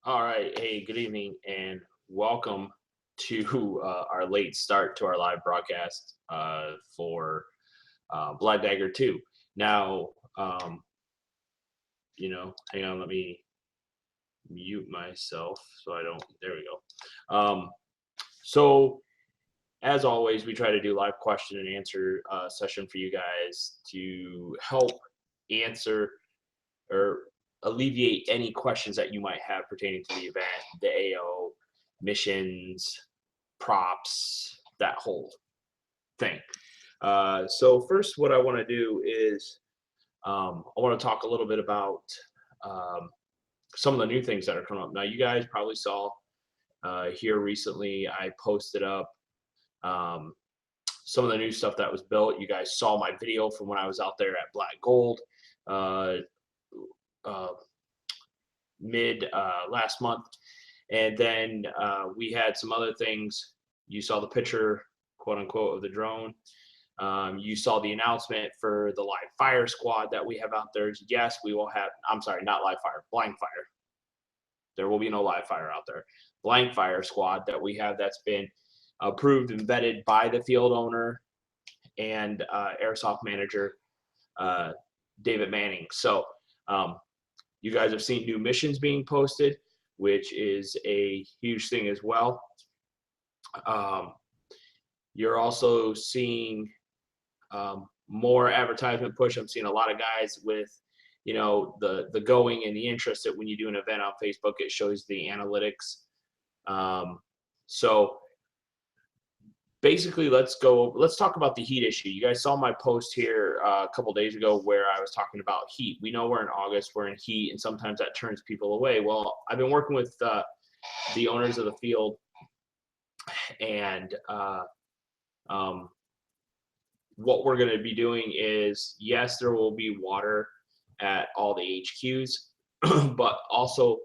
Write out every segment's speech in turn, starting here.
All right. Hey, good evening and welcome to our late start to our live broadcast for Black Dagger 2. Now, hang on, let me mute myself so I don't. There we go. So, as always, we try to do live question and answer session for you guys to help answer or alleviate any questions that you might have pertaining to the event, the AO, missions, props, that whole thing. So first, what I want to do is I want to talk a little bit about um, some of the new things that are coming up. Now, you guys probably saw here recently, I posted up um, some of the new stuff that was built. You guys saw my video from when I was out there at Black Gold. Uh, uh, Mid last month, and then we had some other things. You saw the picture, quote unquote, of the drone. You saw the announcement for the live fire squad that we have out there. Yes, we will have. I'm sorry, not live fire, blank fire. There will be no live fire out there. Blank fire squad that we have that's been approved and vetted by the field owner and airsoft manager David Manning. So um, you guys have seen new missions being posted, which is a huge thing as well. Um, you're also seeing more advertisement push. I'm seeing a lot of guys with, the going and the interest that when you do an event on Facebook, it shows the analytics. So basically, let's talk about the heat issue. You guys saw my post here a couple days ago where I was talking about heat. We know we're in August, we're in heat, and sometimes that turns people away. Well, I've been working with the owners of the field, and what we're going to be doing is, yes, there will be water at all the HQs, but also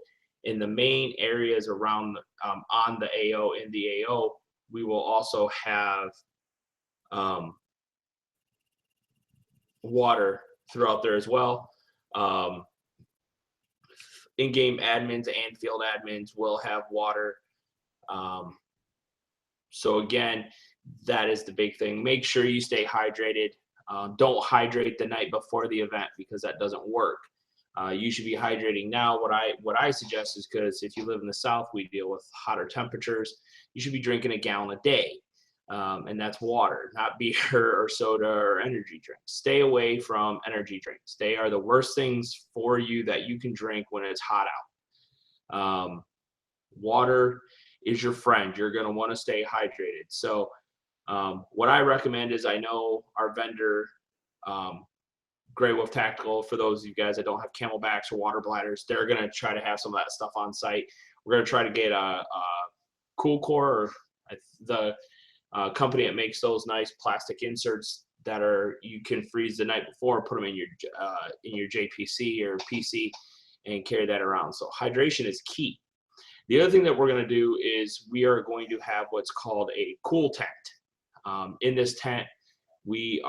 in the main areas around on the AO, in the AO, we will also have water throughout there as well. Um, in-game admins and field admins will have water. So again, that is the big thing. Make sure you stay hydrated. Don't hydrate the night before the event because that doesn't work. You should be hydrating now. What I suggest is, because if you live in the South, we deal with hotter temperatures. You should be drinking a gallon a day, and that's water, not beer or soda or energy drinks. Stay away from energy drinks. They are the worst things for you that you can drink when it's hot out. Water is your friend. You're going to want to stay hydrated. So what I recommend is, I know our vendor, Grey Wolf Tactical, for those of you guys that don't have camelbacks or water bladders, they're going to try to have some of that stuff on site. We're going to try to get a Cool Core, or the company that makes those nice plastic inserts that you can freeze the night before, put them in your JPC or PC, and carry that around. So hydration is key. The other thing that we're going to do is we are going to have what's called a cool tent. In this tent, it's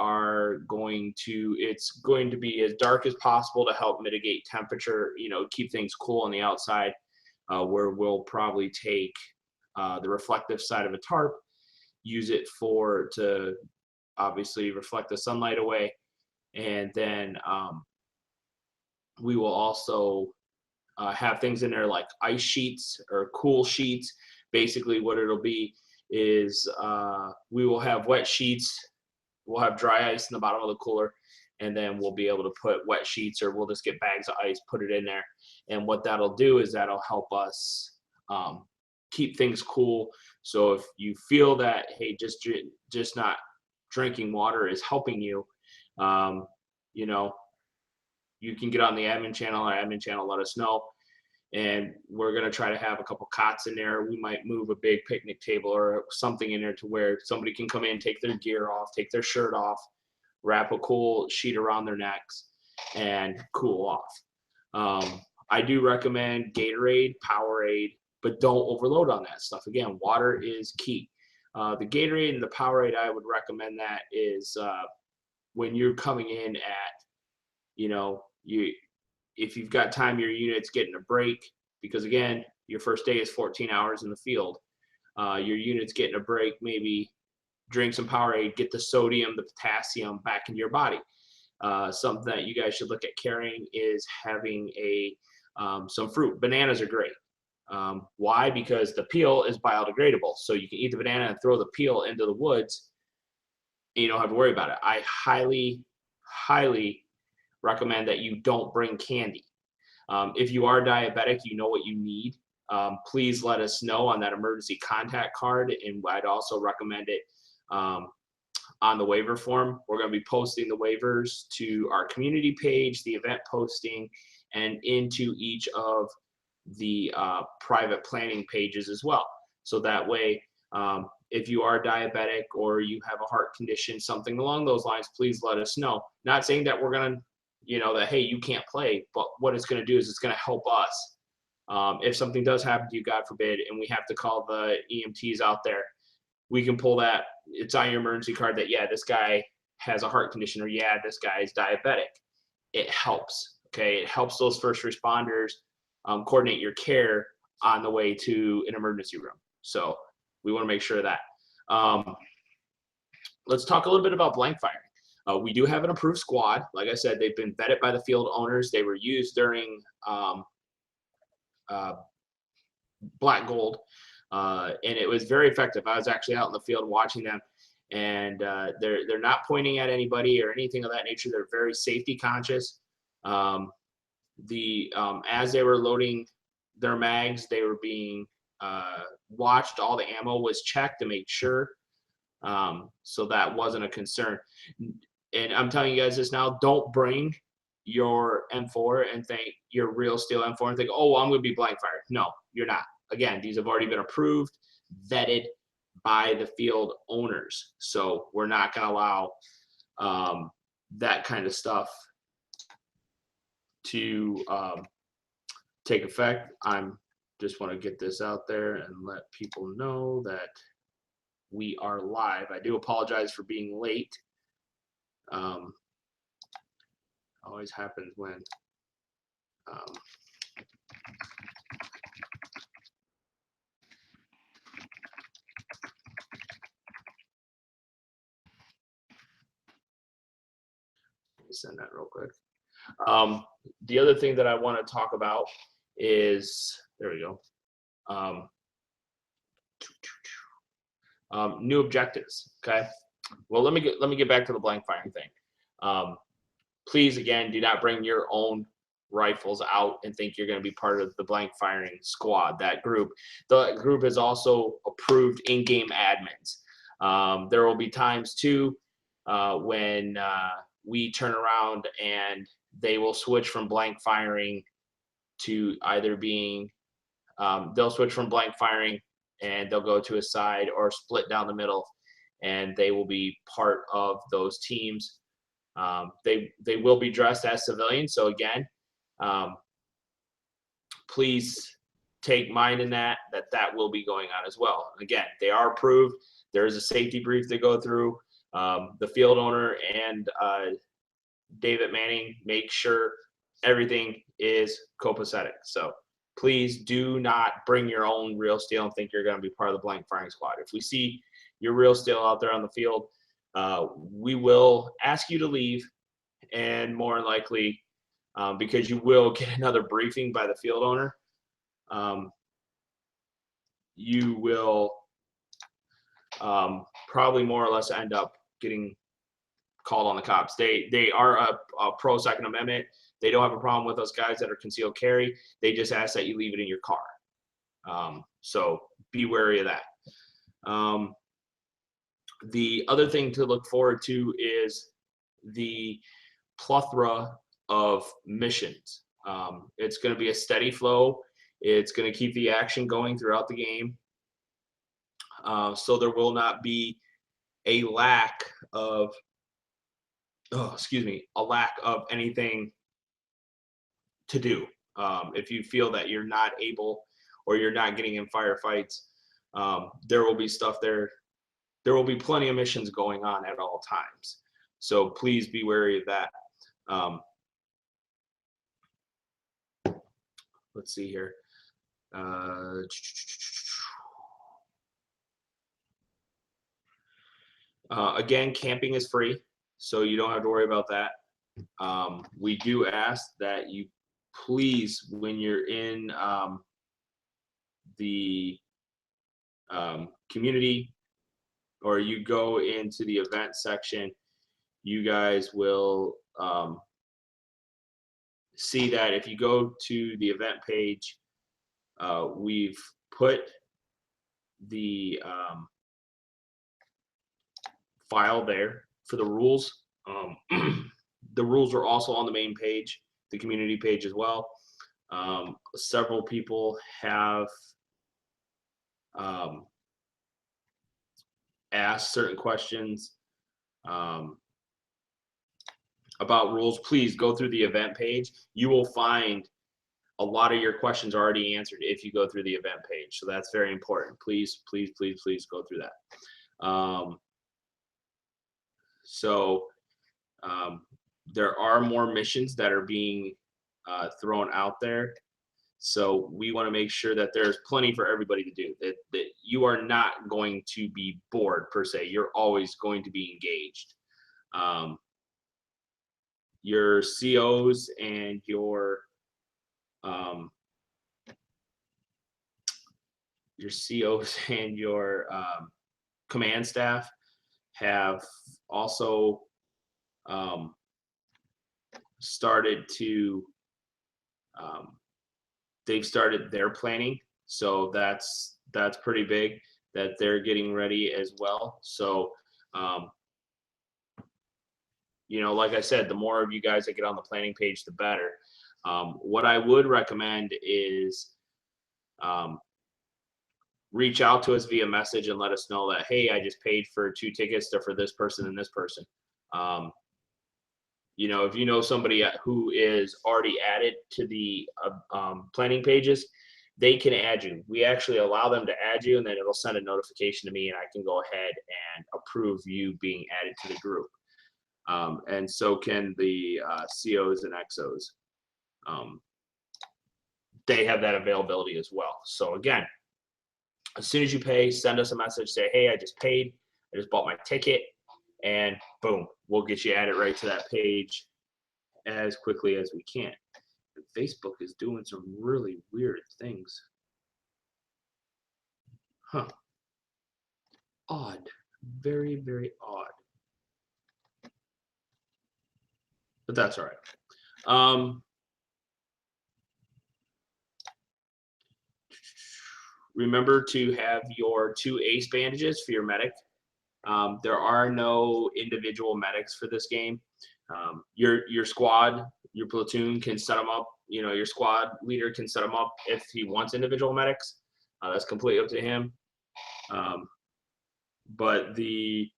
going to be as dark as possible to help mitigate temperature, keep things cool on the outside, where we'll probably take the reflective side of a tarp, use it to obviously reflect the sunlight away, and then we will also have things in there like ice sheets or cool sheets. Basically, what it'll be is we will have wet sheets. We'll have dry ice in the bottom of the cooler, and then we'll be able to put wet sheets, or we'll just get bags of ice, put it in there. And what that'll do is that'll help us keep things cool. So if you feel that, hey, just not drinking water is helping you, you know, you can get on the admin channel. Our admin channel, let us know. And we're going to try to have a couple cots in there. We might move a big picnic table or something in there to where somebody can come in, take their gear off, take their shirt off, wrap a cool sheet around their necks, and cool off. I do recommend Gatorade, Powerade, but don't overload on that stuff. Again, water is key. The Gatorade and the Powerade, I would recommend that is when you're coming in at, if you've got time, your unit's getting a break, because again, your first day is 14 hours in the field. Your unit's getting a break, maybe drink some Powerade, get the sodium, the potassium back into your body. Something that you guys should look at carrying is having some fruit. Bananas are great. Why? Because the peel is biodegradable. So you can eat the banana and throw the peel into the woods, and you don't have to worry about it. I highly, highly recommend that you don't bring candy. If you are diabetic, you know what you need. Please let us know on that emergency contact card, and I'd also recommend it on the waiver form. We're going to be posting the waivers to our community page, the event posting, and into each of the private planning pages as well. So that way, if you are diabetic or you have a heart condition, something along those lines, please let us know. Not saying that we're going to, that, hey, you can't play, but what it's going to do is it's going to help us. If something does happen to you, God forbid, and we have to call the EMTs out there, we can pull that. It's on your emergency card that, yeah, this guy has a heart condition, or yeah, this guy is diabetic. It helps, okay? It helps those first responders coordinate your care on the way to an emergency room. So we want to make sure of that. Let's talk a little bit about blank firing. We do have an approved squad. Like I said, they've been vetted by the field owners. They were used during Black Gold, and it was very effective. I was actually out in the field watching them, and they're not pointing at anybody or anything of that nature. They're very safety conscious. As they were loading their mags, they were being watched. All the ammo was checked to make sure, so that wasn't a concern. And I'm telling you guys this now: don't bring your M4 and think your real steel M4 and think, oh, well, I'm going to be blank fired. No, you're not. Again, these have already been approved, vetted by the field owners. So we're not going to allow that kind of stuff to take effect. I'm just want to get this out there and let people know that we are live. I do apologize for being late. Always happens when let me send that real quick. The other thing that I want to talk about is, there we go, new objectives. Okay, well, let me get back to the blank firing thing. Please, again, do not bring your own rifles out and think you're going to be part of the blank firing squad. The group is also approved in-game admins. There will be times too when we turn around and they will switch from blank firing to either being they'll switch from blank firing and they'll go to a side or split down the middle, and they will be part of those teams. They will be dressed as civilians. So again, please take mind in that will be going on as well. Again, they are approved. There is a safety brief they go through. The field owner and David Manning make sure everything is copacetic. So please do not bring your own real steel and think you're going to be part of the blank firing squad. If we see your real steel out there on the field, we will ask you to leave, and more likely, because you will get another briefing by the field owner, you will probably more or less end up getting called on the cops. They are a pro Second Amendment. They don't have a problem with us guys that are concealed carry. They just ask that you leave it in your car. So be wary of that. The other thing to look forward to is the plethora of missions. It's going to be a steady flow. It's going to keep the action going throughout the game. So there will not be a lack of, a lack of anything to do. If you feel that you're not able or you're not getting in firefights, there will be stuff there. There will be plenty of missions going on at all times. So please be wary of that. Let's see here. Again, camping is free, so you don't have to worry about that. We do ask that you please, when you're in the community or you go into the event section, you guys will see that if you go to the event page, we've put the file there for the rules. The rules are also on the main page, the community page as well. Several people have asked certain questions about rules. Please go through the event page. You will find a lot of your questions already answered if you go through the event page. So that's very important. Please, please, please, please go through that. There are more missions that are being thrown out there. So we want to make sure that there's plenty for everybody to do, that you are not going to be bored per se. You're always going to be engaged. Your COs and your command staff have also started to they've started their planning, so that's pretty big that they're getting ready as well. So you know, like I said, the more of you guys that get on the planning page, the better. What I would recommend is reach out to us via message and let us know that, hey, I just paid for 2 tickets for this person and this person. You know, if you know somebody who is already added to the planning pages, they can add you. We actually allow them to add you, and then it'll send a notification to me, and I can go ahead and approve you being added to the group. And so can the COs and XOs. They have that availability as well. So again, as soon as you pay, send us a message, say, hey, I just paid, I just bought my ticket, and boom, we'll get you added right to that page as quickly as we can. And Facebook is doing some really weird things. Huh. Odd. Very, very odd. But that's all right. Remember to have your 2 ace bandages for your medic. There are no individual medics for this game. Your squad, your platoon can set them up. You know, your squad leader can set them up if he wants individual medics. That's completely up to him. But the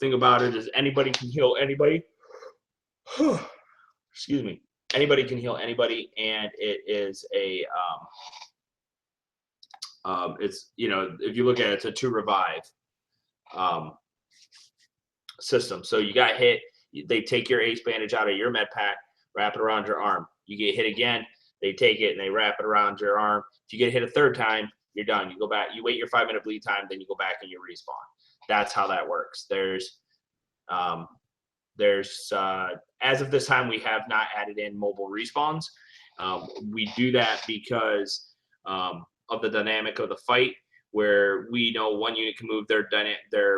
thing about it is anybody can heal anybody. Excuse me. Anybody can heal anybody, and it is a it's, you know, if you look at it, it's a 2 revive system. So you got hit, they take your ace bandage out of your med pack, wrap it around your arm. You get hit again, they take it and they wrap it around your arm. If you get hit a 3rd time, you're done. You go back, you wait your 5-minute bleed time, then you go back and you respawn. That's how that works. There's as of this time, we have not added in mobile respawns. We do that because of the dynamic of the fight, where we know one unit can move their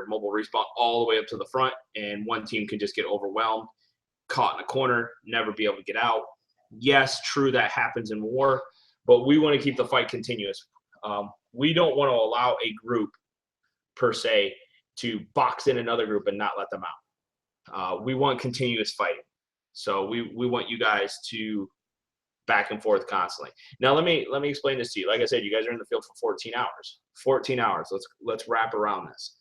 mobile respawn all the way up to the front, and one team can just get overwhelmed, caught in a corner, never be able to get out. Yes, true, that happens in war, but we want to keep the fight continuous. We don't want to allow a group per se to box in another group and not let them out. We want continuous fighting. So we want you guys to back and forth constantly. Now let me explain this to you. Like I said, you guys are in the field for 14 hours. 14 hours. Let's wrap around this.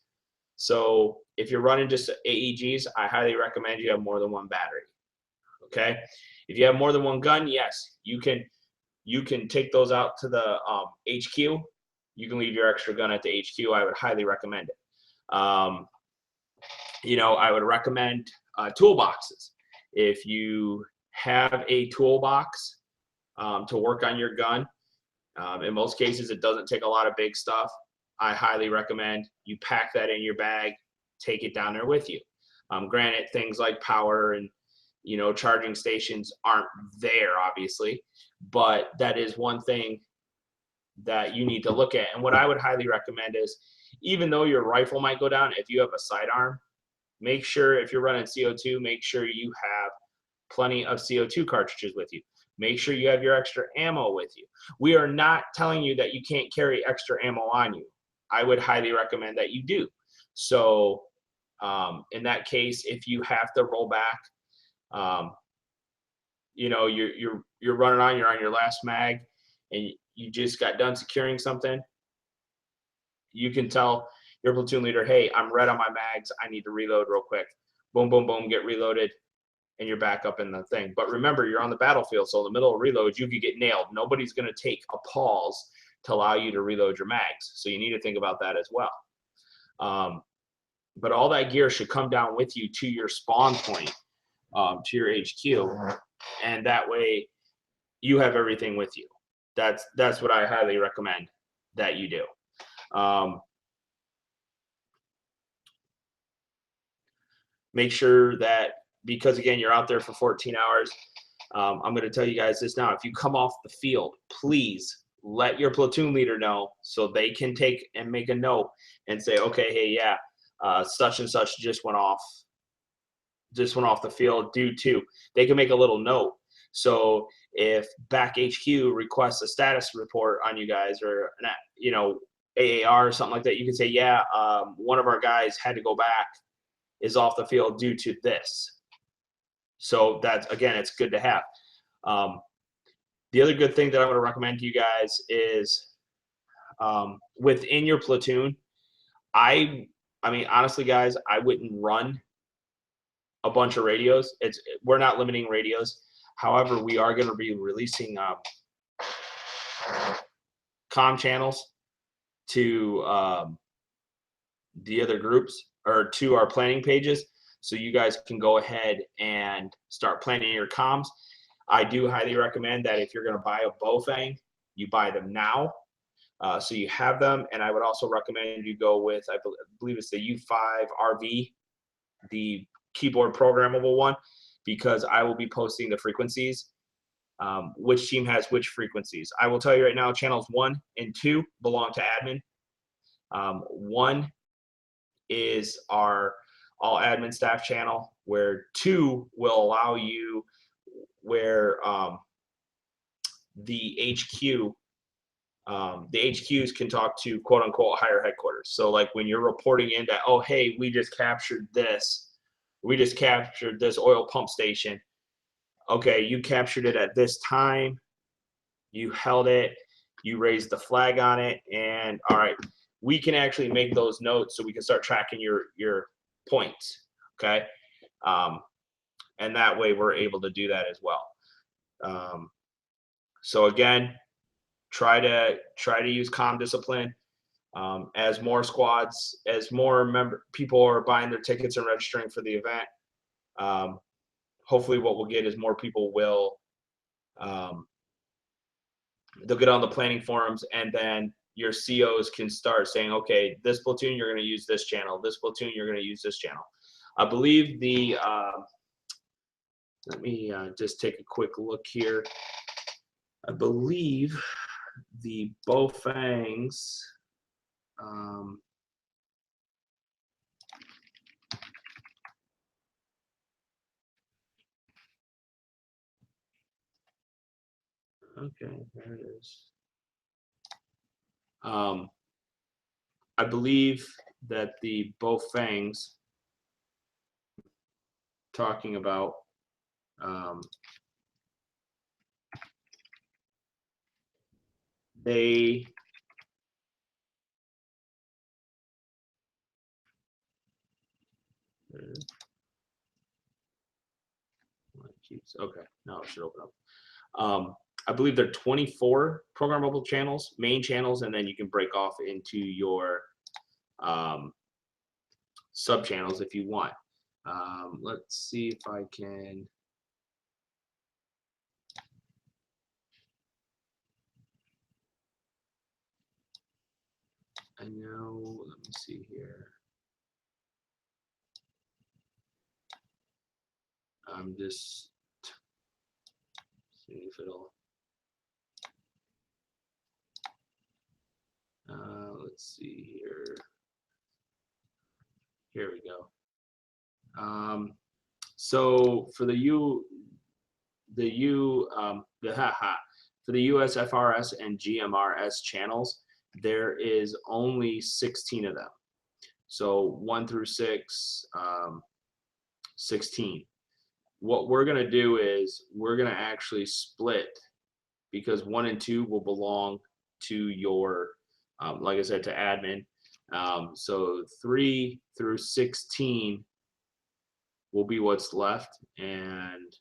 So if you're running just AEGs, I highly recommend you have more than 1 battery. Okay. If you have more than 1 gun, yes, you can take those out to the HQ. You can leave your extra gun at the HQ. I would highly recommend it. You know, I would recommend toolboxes. If you have a toolbox, to work on your gun. In most cases, it doesn't take a lot of big stuff. I highly recommend you pack that in your bag, take it down there with you. Granted, things like power and charging stations aren't there, obviously, but that is one thing that you need to look at. And what I would highly recommend is, even though your rifle might go down, if you have a sidearm, make sure if you're running CO2, make sure you have plenty of CO2 cartridges with you. Make sure you have your extra ammo with you. We are not telling you that you can't carry extra ammo on you. I would highly recommend that you do. So in that case, if you have to roll back, you're running on, you're on your last mag, and you just got done securing something, you can tell your platoon leader, hey, I'm red on my mags, I need to reload real quick. Boom, boom, boom, get reloaded, and you're back up in the thing. But remember, you're on the battlefield, so in the middle of reloads, you could get nailed. Nobody's going to take a pause to allow you to reload your mags. So you need to think about that as well. But all that gear should come down with you to your spawn point, to your HQ, and that way you have everything with you. That's what I highly recommend that you do. Make sure that, because again, you're out there for 14 hours. I'm going to tell you guys this now. If you come off the field, please let your platoon leader know so they can take and make a note and say, okay, hey, yeah, such and such just went off the field due to. They can make a little note. So if back HQ requests a status report on you guys, or AAR or something like that, you can say, yeah, one of our guys had to go back, is off the field due to this. So that's, again, it's good to have. The other good thing that I'm going to recommend to you guys is within your platoon, I mean, honestly, guys, I wouldn't run a bunch of radios. We're not limiting radios. However, we are going to be releasing comm channels to the other groups, or to our planning pages, so you guys can go ahead and start planning your comms. I do highly recommend that if you're going to buy a Bofang, you buy them now, so you have them. And I would also recommend you go with, I believe it's the U5RV, the keyboard programmable one, because I will be posting the frequencies, which team has which frequencies. I will tell you right now, channels 1 and 2 belong to admin. 1 is our all admin staff channel, where 2 will allow you, where the HQs can talk to quote unquote higher headquarters. So like when you're reporting in that, oh, hey, we just captured this oil pump station. Okay, you captured it at this time, you held it, you raised the flag on it, and all right, we can actually make those notes so we can start tracking your points. Okay, and that way we're able to do that as well. So again, try to use comm discipline. As more squads, as more people are buying their tickets and registering for the event, hopefully what we'll get is more people will they'll get on the planning forums, and then your COs can start saying, okay, this platoon, you're going to use this channel. This platoon, you're going to use this channel. I believe the, let me just take a quick look here. I believe the Bofangs, okay, there it is. I believe that the Bofangs talking about, they okay, now it should open up. I believe there are 24 programmable channels, main channels, and then you can break off into your sub channels if you want. Let's see if I can. know, let me see here. I'm just seeing if it'll. Let's see here. Here we go. So for the for the USFRS and GMRS channels, there is only 16 of them. So 1 through 6, 16. What we're going to do is we're going to actually split, because 1 and 2 will belong to your, like I said, to admin. So 3 through 16 will be what's left, and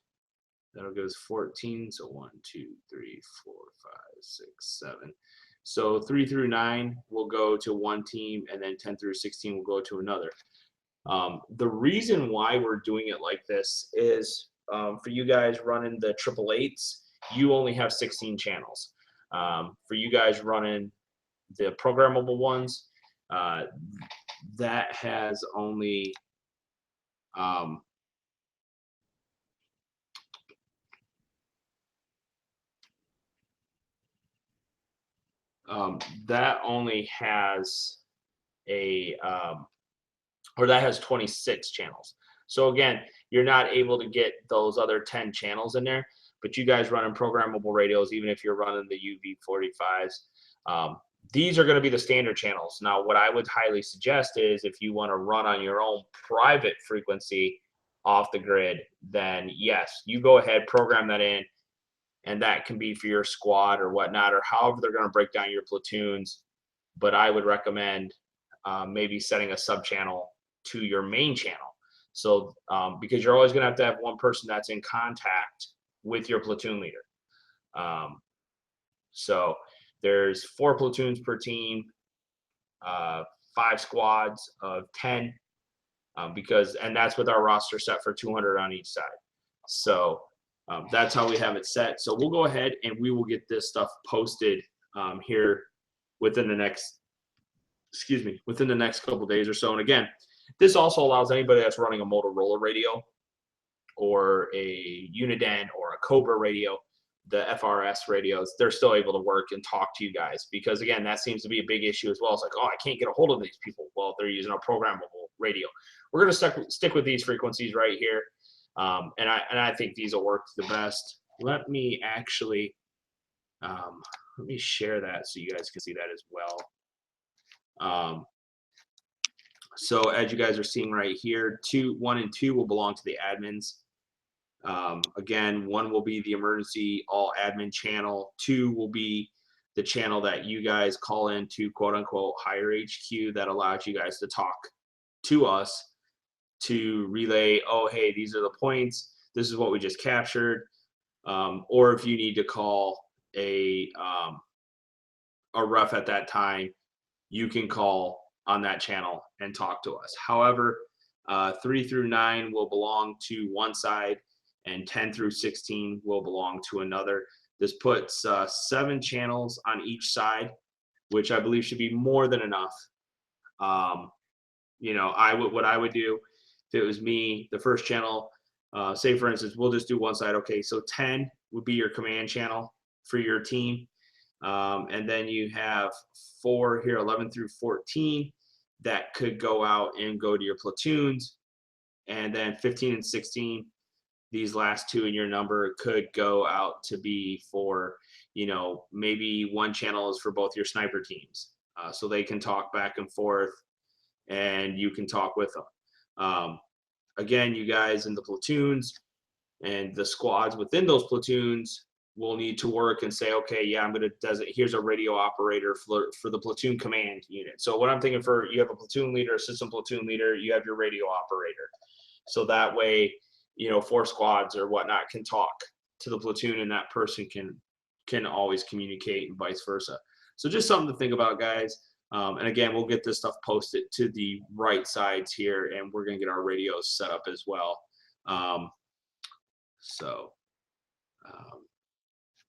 that'll go to 14. So 1, 2, 3, 4, 5, 6, 7. So 3 through 9 will go to one team, and then 10 through 16 will go to another. The reason why we're doing it like this is for you guys running the 888s, you only have 16 channels. For you guys running the programmable ones, that has only that only has that has 26 channels. So again, you're not able to get those other 10 channels in there, but you guys running programmable radios, even if you're running the UV45s, these are going to be the standard channels. Now, what I would highly suggest is if you want to run on your own private frequency off the grid, then yes, you go ahead, program that in, and that can be for your squad or whatnot, or however they're going to break down your platoons. But I would recommend maybe setting a sub channel to your main channel. So because you're always going to have one person that's in contact with your platoon leader. So there's 4 platoons per team, 5 squads of 10, and that's with our roster set for 200 on each side. So that's how we have it set. So we'll go ahead and we will get this stuff posted here within the next, within the next couple of days or so. And again, this also allows anybody that's running a Motorola radio or a Uniden or a Cobra radio, the FRS radios, they're still able to work and talk to you guys, because again, that seems to be a big issue as well. It's like, oh, I can't get a hold of these people. Well, they're using a programmable radio. We're going to stick with these frequencies right here. And I think these will work the best. Let me actually, let me share that so you guys can see that as well. So as you guys are seeing right here, 1 and 2 will belong to the admins. Again, 1 will be the emergency all admin channel. 2 will be the channel that you guys call into quote unquote higher HQ that allows you guys to talk to us to relay, oh, hey, these are the points. This is what we just captured. Or if you need to call a ref at that time, you can call on that channel and talk to us. However, 3 through 9 will belong to one side, and 10 through 16 will belong to another. This puts 7 channels on each side, which I believe should be more than enough. You know, what I would do if it was me, the first channel, say for instance, we'll just do one side. Okay, so 10 would be your command channel for your team. And then you have 4 here, 11 through 14, that could go out and go to your platoons. And then 15 and 16, these last 2 in your number could go out to be for, you know, maybe one channel is for both your sniper teams. So they can talk back and forth and you can talk with them. Again, you guys in the platoons and the squads within those platoons will need to work and say, okay, yeah, I'm going to here's a radio operator for the platoon command unit. So what I'm thinking, for you have a platoon leader, assistant platoon leader, you have your radio operator. So that way, you know, 4 squads or whatnot can talk to the platoon, and that person can always communicate and vice versa. So just something to think about, guys. And again, we'll get this stuff posted to the right sides here, and we're going to get our radios set up as well.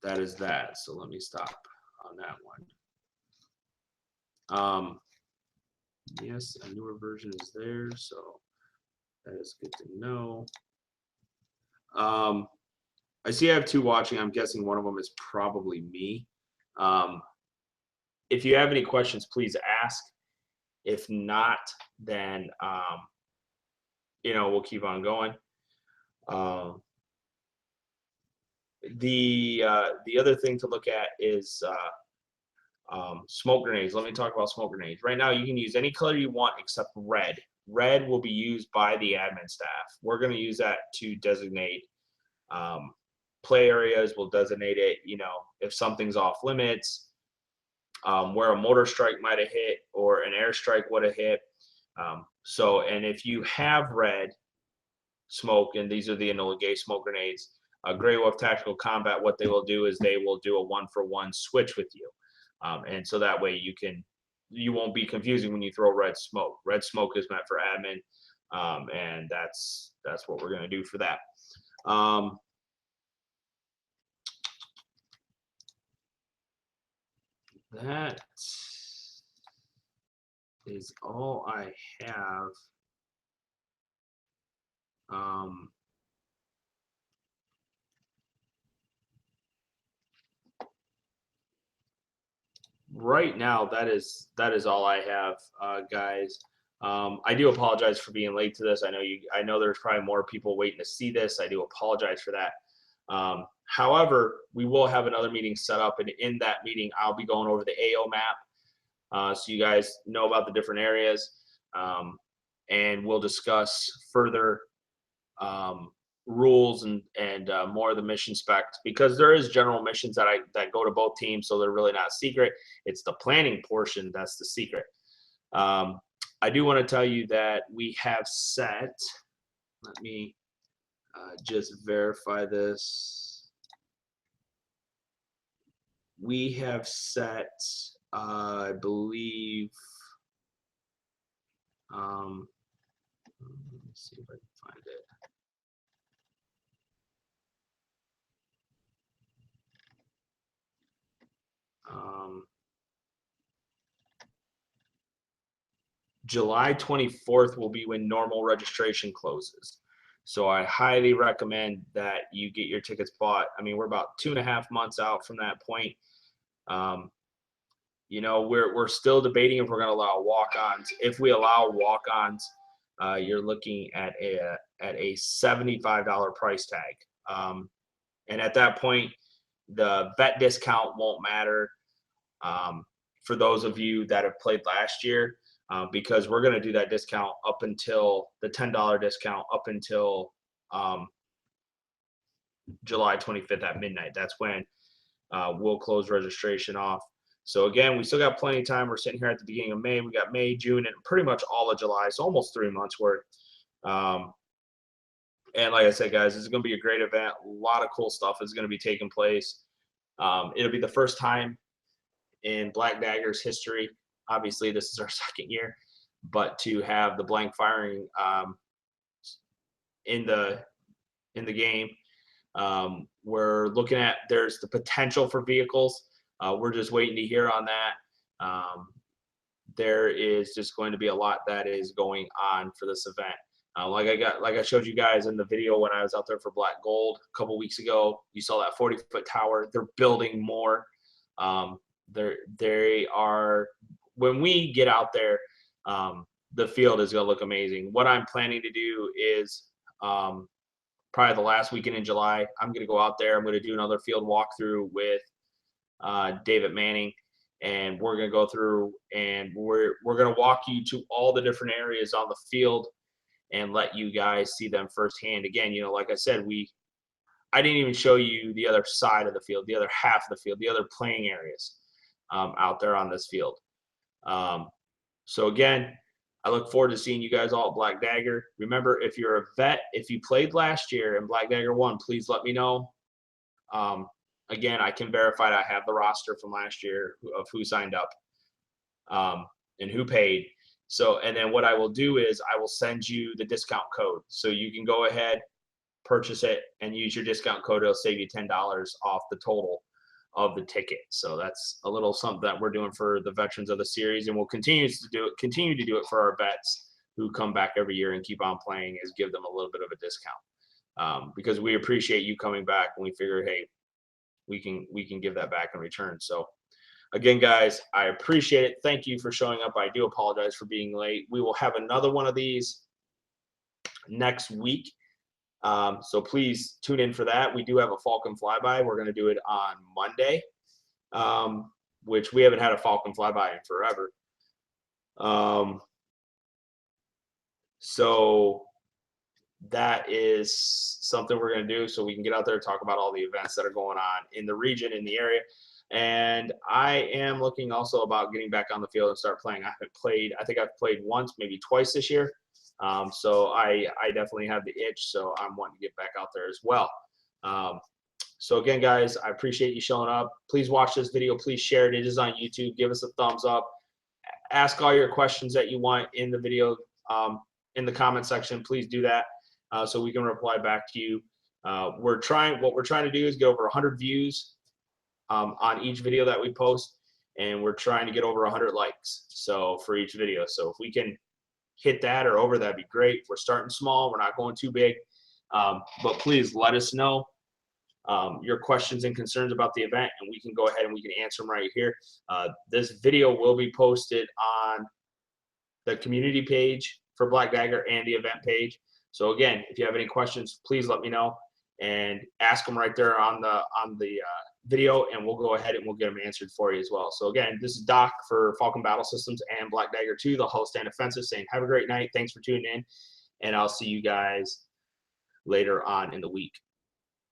That is that. So let me stop on that one. Yes, a newer version is there, so that is good to know. I see I have 2 watching. I'm guessing one of them is probably me. Um, if you have any questions, please ask. If not, then we'll keep on going. Um, the other thing to look at is smoke grenades. Let me talk about smoke grenades. Right now, you can use any color you want except red. Red will be used by the admin staff. We're going to use that to designate play areas. We'll designate it, if something's off limits, where a mortar strike might have hit or an airstrike would have hit. And if you have red smoke, and these are the Enola Gay smoke grenades, Grey Wolf Tactical Combat, what they will do is they will do a 1-for-1 switch with you. And so that way you won't be confusing when you throw red smoke. Red smoke is meant for admin, and that's what we're going to do for that. That is all I have. Right now, that is all I have, guys. I do apologize for being late to this. I know there's probably more people waiting to see this. I do apologize for that. However, we will have another meeting set up, and in that meeting, I'll be going over the AO map, so you guys know about the different areas, and we'll discuss further rules and more of the mission specs, because there is general missions that go to both teams, so they're really not secret. It's the planning portion that's the secret. I do want to tell you that we have set, let me just verify this. We have set, I believe, let me see if I can find it. July 24th will be when normal registration closes. So I highly recommend that you get your tickets bought. I mean, we're about 2.5 months out from that point. We're still debating if we're going to allow walk-ons. If we allow walk-ons, you're looking at a $75 price tag. And at that point, the vet discount won't matter for those of you that have played last year, because we're going to do that discount up until the $10 discount up until July 25th at midnight. That's when we'll close registration off. So again, we still got plenty of time. We're sitting here at the beginning of May. We got May, June, and pretty much all of July. So almost 3 months worth. And like I said, guys, this is going to be a great event. A lot of cool stuff is going to be taking place. It'll be the first time in Black Dagger's history. Obviously, this is our 2nd year, but to have the blank firing in the game, we're looking at, there's the potential for vehicles. We're just waiting to hear on that. There is just going to be a lot that is going on for this event. Like I showed you guys in the video when I was out there for Black Gold a couple weeks ago. You saw that 40-foot tower. They're building more. They are. When we get out there, the field is going to look amazing. What I'm planning to do is probably the last weekend in July, I'm going to go out there. I'm going to do another field walkthrough with David Manning, and we're going to go through and we're going to walk you to all the different areas on the field and let you guys see them firsthand. Again, like I said, I didn't even show you the other side of the field, the other half of the field, the other playing areas out there on this field. So again, I look forward to seeing you guys all at Black Dagger. Remember, if you're a vet, if you played last year and Black Dagger won, please let me know. Again, I can verify that I have the roster from last year of who signed up and who paid. So, and then what I will do is I will send you the discount code. So you can go ahead, purchase it, and use your discount code. It'll save you $10 off the total of the ticket. So that's a little something that we're doing for the veterans of the series, and we'll continue to do it for our vets who come back every year and keep on playing, is give them a little bit of a discount, because we appreciate you coming back, and we figure, hey, we can give that back in return. So again, guys, I appreciate it. Thank you for showing up. I do apologize for being late. We will have another one of these next week. So please tune in for that. We do have a Falcon flyby. We're going to do it on Monday, which we haven't had a Falcon flyby in forever. So that is something we're going to do, so we can get out there and talk about all the events that are going on in the region, in the area. And I am looking also about getting back on the field and start playing. I haven't played. I think I've played once, maybe twice this year. So I definitely have the itch, so I'm wanting to get back out there as well. So again, guys, I appreciate you showing up. Please watch this video. Please share it. It is on YouTube. Give us a thumbs up. Ask all your questions that you want in the video, in the comment section. Please do that, so we can reply back to you. What we're trying to do is get over 100 views on each video that we post, and we're trying to get over 100 likes, so for each video. So if we can hit that or over, that'd be great. We're starting small. We're not going too big, but please let us know your questions and concerns about the event, and we can go ahead and we can answer them right here. This video will be posted on the community page for Black Dagger and the event page. So again, if you have any questions, please let me know and ask them right there on the video, and we'll go ahead and we'll get them answered for you as well. So again, this is Doc for Falcon Battle Systems and Black Dagger 2, the host and offensive, saying have a great night. Thanks for tuning in, and I'll see you guys later on in the week.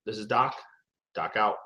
This is Doc. Doc out.